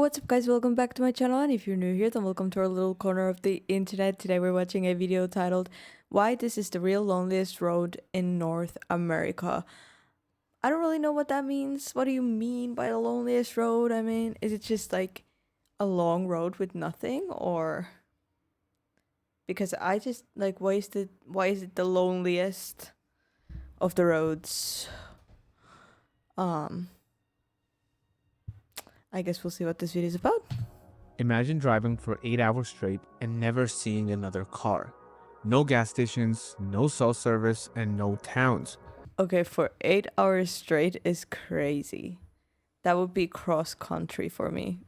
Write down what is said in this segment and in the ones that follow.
What's up guys, welcome back to my channel, and if you're new here then welcome to our little corner of the internet. Today we're watching a video titled Why This Is the Real Loneliest Road in North America. I don't really know what that means. What do you mean by the loneliest road? I mean, is it just like a long road with nothing, or because I just like why is it the loneliest of the roads? I guess we'll see what this video is about. Imagine driving for 8 hours straight and never seeing another car. No gas stations, no cell service, and no towns. Okay, for 8 hours straight is crazy. That would be cross country for me.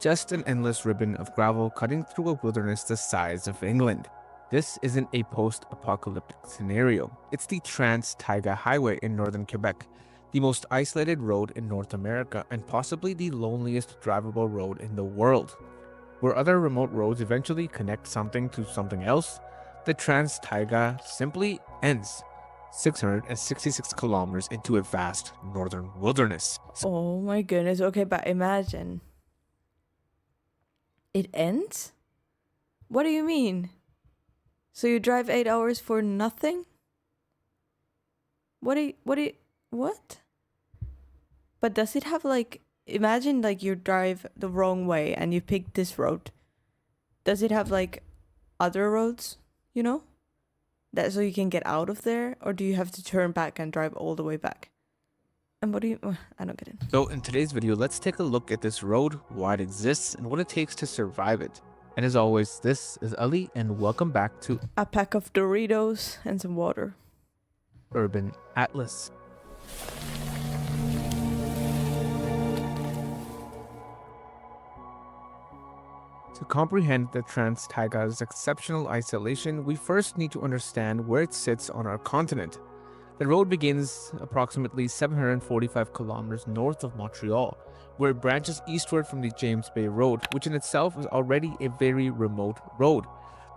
Just an endless ribbon of gravel cutting through a wilderness the size of England. This isn't a post-apocalyptic scenario. It's the Trans-Taiga Highway in northern Quebec, the most isolated road in North America and possibly the loneliest drivable road in the world. Where other remote roads eventually connect something to something else, the Trans-Taiga simply ends 666 kilometers into a vast northern wilderness. Oh my goodness. Okay, but imagine. It ends? What do you mean? So you drive 8 hours for nothing? What? But does it have like, imagine like you drive the wrong way and you pick this road. Does it have like other roads, you know? That so you can get out of there, or do you have to turn back and drive all the way back? And what do you, I don't get it. So in today's video, let's take a look at this road, why it exists, and what it takes to survive it. And as always, this is Ali, and welcome back to A pack of Doritos and some water. Urban Atlas. To comprehend the Trans-Taiga's exceptional isolation, we first need to understand where it sits on our continent. The road begins approximately 745 kilometers north of Montreal, where it branches eastward from the James Bay Road, which in itself is already a very remote road.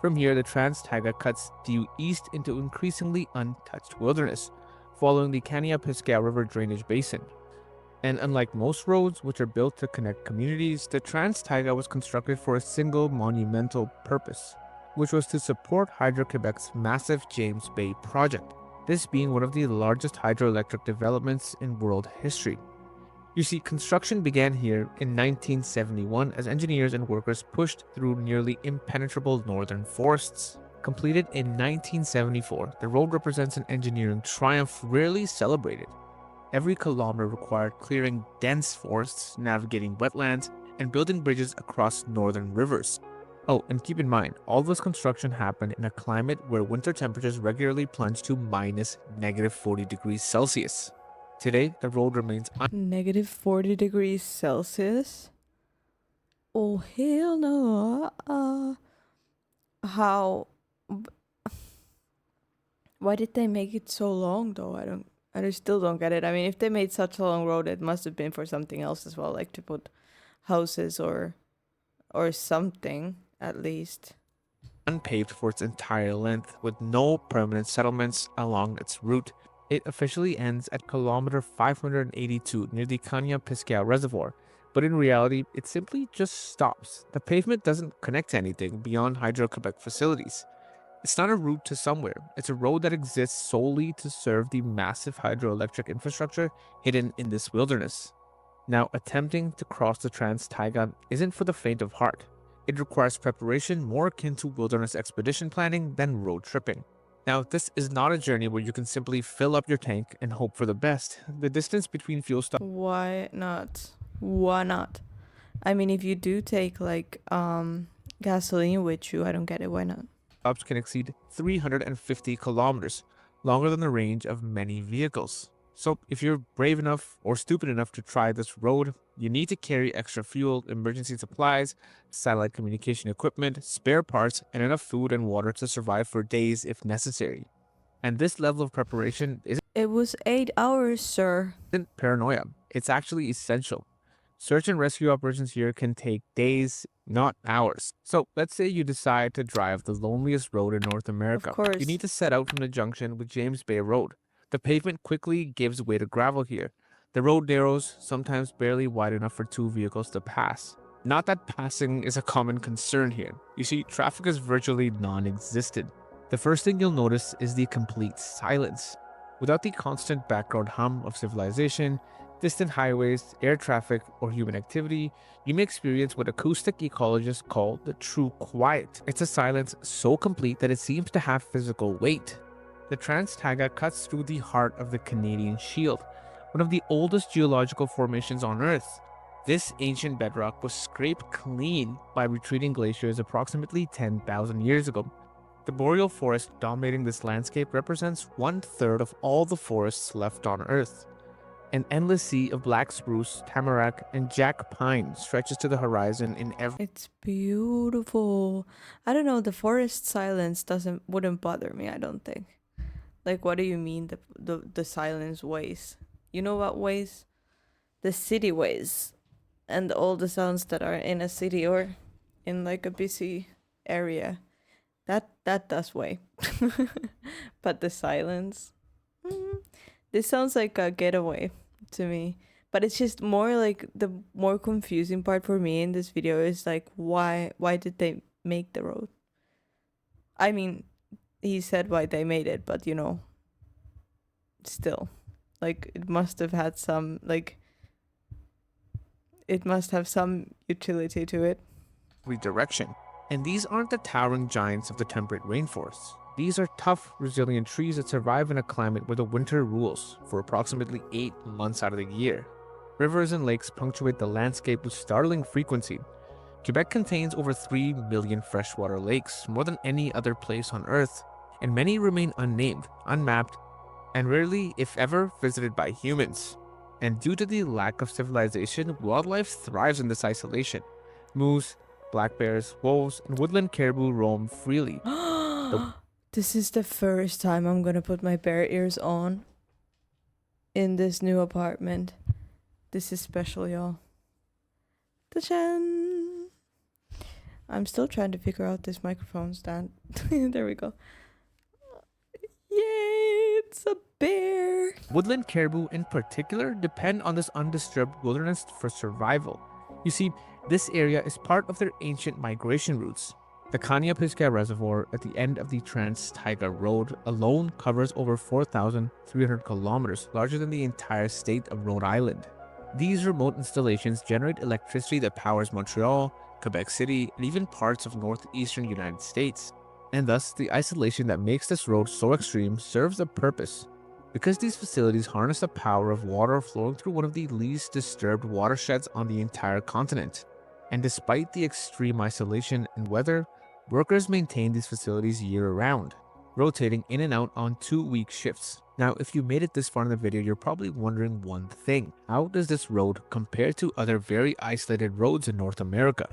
From here, the Trans-Taiga cuts due east into increasingly untouched wilderness, following the Quebec River drainage basin. And unlike most roads, which are built to connect communities, the Trans-Taiga was constructed for a single monumental purpose, which was to support Hydro-Quebec's massive James Bay project, this being one of the largest hydroelectric developments in world history. You see, construction began here in 1971 as engineers and workers pushed through nearly impenetrable northern forests. Completed in 1974, the road represents an engineering triumph rarely celebrated. Every kilometer required clearing dense forests, navigating wetlands, and building bridges across northern rivers. Oh, and keep in mind, all this construction happened in a climate where winter temperatures regularly plunge to -40 degrees Celsius. Today, the road remains -40 degrees Celsius? Oh, hell no. How? Why did they make it so long though? I still don't get it. I mean, if they made such a long road, it must have been for something else as well, like to put houses or something at least. unpaved for its entire length, with no permanent settlements along its route. It officially ends at kilometer 582 near the Quebec Reservoir, but in reality, it simply just stops. The pavement doesn't connect to anything beyond Hydro-Quebec facilities. It's not a route to somewhere, it's a road that exists solely to serve the massive hydroelectric infrastructure hidden in this wilderness. Now, attempting to cross the Trans-Taiga isn't for the faint of heart. It requires preparation more akin to wilderness expedition planning than road tripping. Now, this is not a journey where you can simply fill up your tank and hope for the best. The distance between fuel stops Why not? Why not? I mean, if you do take like gasoline with you, I don't get it. Why not? can exceed 350 kilometers, longer than the range of many vehicles. So if you're brave enough or stupid enough to try this road, you need to carry extra fuel, emergency supplies, satellite communication equipment, spare parts, and enough food and water to survive for days if necessary. And this level of preparation It was 8 hours, sir. isn't paranoia, it's actually essential. Search and rescue operations here can take days, not hours. So let's say you decide to drive the loneliest road in North America. Of course. You need to set out from the junction with James Bay Road. The pavement quickly gives way to gravel here. The road narrows, sometimes barely wide enough for two vehicles to pass. Not that passing is a common concern here. You see, traffic is virtually non existent. The first thing you'll notice is the complete silence. Without the constant background hum of civilization, distant highways, air traffic, or human activity, you may experience what acoustic ecologists call the true quiet. It's a silence so complete that it seems to have physical weight. The Trans-Taiga cuts through the heart of the Canadian Shield, one of the oldest geological formations on Earth. This ancient bedrock was scraped clean by retreating glaciers approximately 10,000 years ago. The boreal forest dominating this landscape represents 1/3 of all the forests left on Earth. An endless sea of black spruce, tamarack, and jack pine stretches to the horizon in every. It's beautiful. I don't know, the forest silence wouldn't bother me, I don't think. Like, what do you mean the silence ways? You know what ways? The city ways. And all the sounds that are in a city or in like a busy area. That does way. But the silence. mm, This sounds like a getaway to me. But it's just more like the more confusing part for me in this video is like why did they make the road? I mean, he said why they made it, but still, like it must have had some like it must have some utility to it. Direction. And these aren't the towering giants of the temperate rainforests. These are tough, resilient trees that survive in a climate where the winter rules for approximately 8 months out of the year. Rivers and lakes punctuate the landscape with startling frequency. Quebec contains over 3 million freshwater lakes, more than any other place on Earth, and many remain unnamed, unmapped, and rarely, if ever, visited by humans. And due to the lack of civilization, wildlife thrives in this isolation. Moose, black bears, wolves, and woodland caribou roam freely. This is the first time I'm gonna put my bear ears on in this new apartment. This is special, y'all. Ta-chan! I'm still trying to figure out this microphone stand. There we go. Yay! It's a bear! Woodland caribou, in particular, depend on this undisturbed wilderness for survival. You see, this area is part of their ancient migration routes. The Kanya-Pisgah Reservoir at the end of the Trans-Taiga Road alone covers over 4,300 kilometers, larger than the entire state of Rhode Island. These remote installations generate electricity that powers Montreal, Quebec City, and even parts of northeastern United States. And thus, the isolation that makes this road so extreme serves a purpose. Because these facilities harness the power of water flowing through one of the least disturbed watersheds on the entire continent. And despite the extreme isolation and weather, workers maintain these facilities year-round, rotating in and out on 2-week shifts. Now, if you made it this far in the video, you're probably wondering one thing. How does this road compare to other very isolated roads in North America?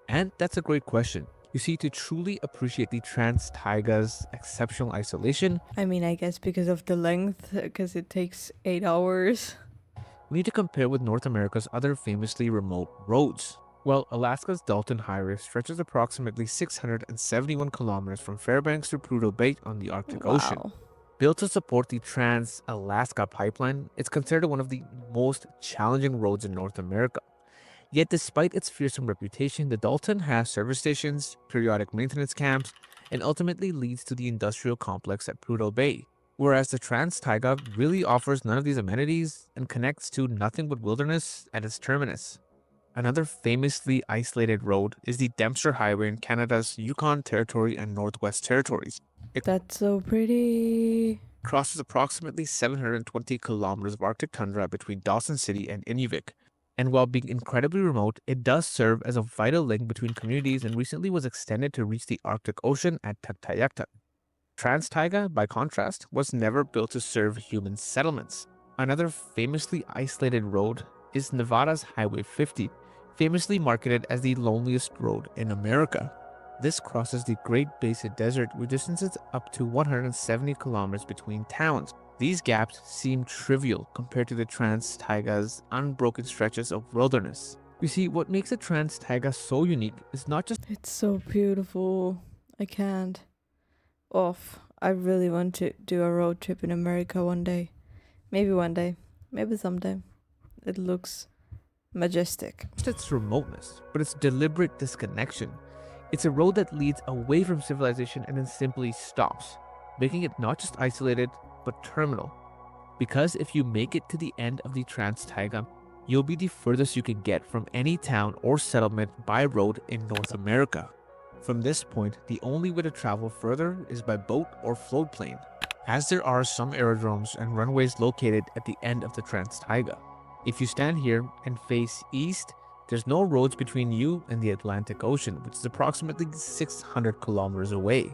And that's a great question. You see, to truly appreciate the Trans-Taiga's exceptional isolation, I mean, I guess because of the length, because it takes 8 hours. we need to compare with North America's other famously remote roads. Well, Alaska's Dalton Highway stretches approximately 671 kilometers from Fairbanks to Prudhoe Bay on the Arctic Ocean. Wow. Built to support the Trans-Alaska Pipeline, it's considered one of the most challenging roads in North America. Yet despite its fearsome reputation, the Dalton has service stations, periodic maintenance camps, and ultimately leads to the industrial complex at Prudhoe Bay. Whereas the Trans-Taiga really offers none of these amenities and connects to nothing but wilderness at its terminus. Another famously isolated road is the Dempster Highway in Canada's Yukon Territory and Northwest Territories. It That's so pretty. crosses approximately 720 kilometers of Arctic tundra between Dawson City and Inuvik. And while being incredibly remote, it does serve as a vital link between communities and recently was extended to reach the Arctic Ocean at Taktayakta. Trans-Taiga, by contrast, was never built to serve human settlements. Another famously isolated road is Nevada's Highway 50, famously marketed as the loneliest road in America. This crosses the Great Basin Desert with distances up to 170 kilometers between towns. These gaps seem trivial compared to the Trans-Taiga's unbroken stretches of wilderness. You see, what makes the Trans-Taiga so unique is not just It's so beautiful. I can't. I really want to do a road trip in America one day. Maybe one day. Maybe someday. It looks majestic. Just its remoteness, but its deliberate disconnection. It's a road that leads away from civilization and then simply stops, making it not just isolated, but terminal. Because if you make it to the end of the Trans-Taiga, you'll be the furthest you can get from any town or settlement by road in North America. From this point, the only way to travel further is by boat or floatplane, as there are some aerodromes and runways located at the end of the Trans-Taiga. If you stand here and face east, there's no roads between you and the Atlantic Ocean, which is approximately 600 kilometers away.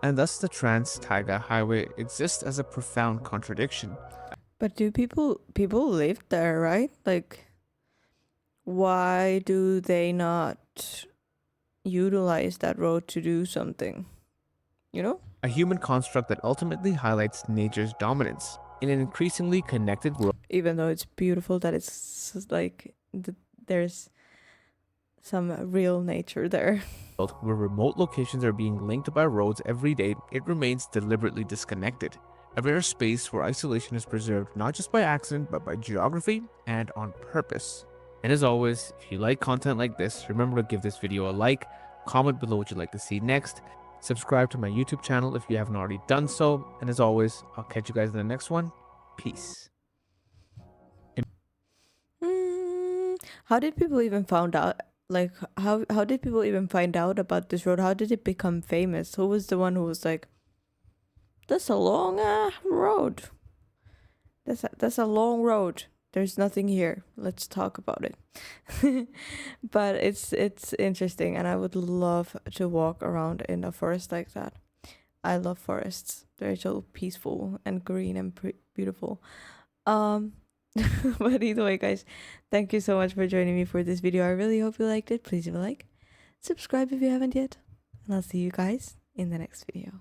And thus the Trans-Taiga Highway exists as a profound contradiction. But do people live there, right? Like, why do they not utilize that road to do something? You know? A human construct that ultimately highlights nature's dominance in an increasingly connected world. Even though it's beautiful that it's like there's some real nature there. Where remote locations are being linked by roads every day, it remains deliberately disconnected. A rare space where isolation is preserved not just by accident, but by geography and on purpose. And as always, if you like content like this, remember to give this video a like, comment below what you'd like to see next, subscribe to my YouTube channel if you haven't already done so, and as always, I'll catch you guys in the next one. Peace. How did people even found out? Like, how did people even find out about this road? How did it become famous? Who was the one who was like, "That's a long road. That's a long road. There's nothing here. Let's talk about it." But it's interesting, and I would love to walk around in a forest like that. I love forests. They're so peaceful and green and beautiful. But either way, guys, thank you so much for joining me for this video. I really hope you liked it. Please leave a like, subscribe if you haven't yet, and I'll see you guys in the next video.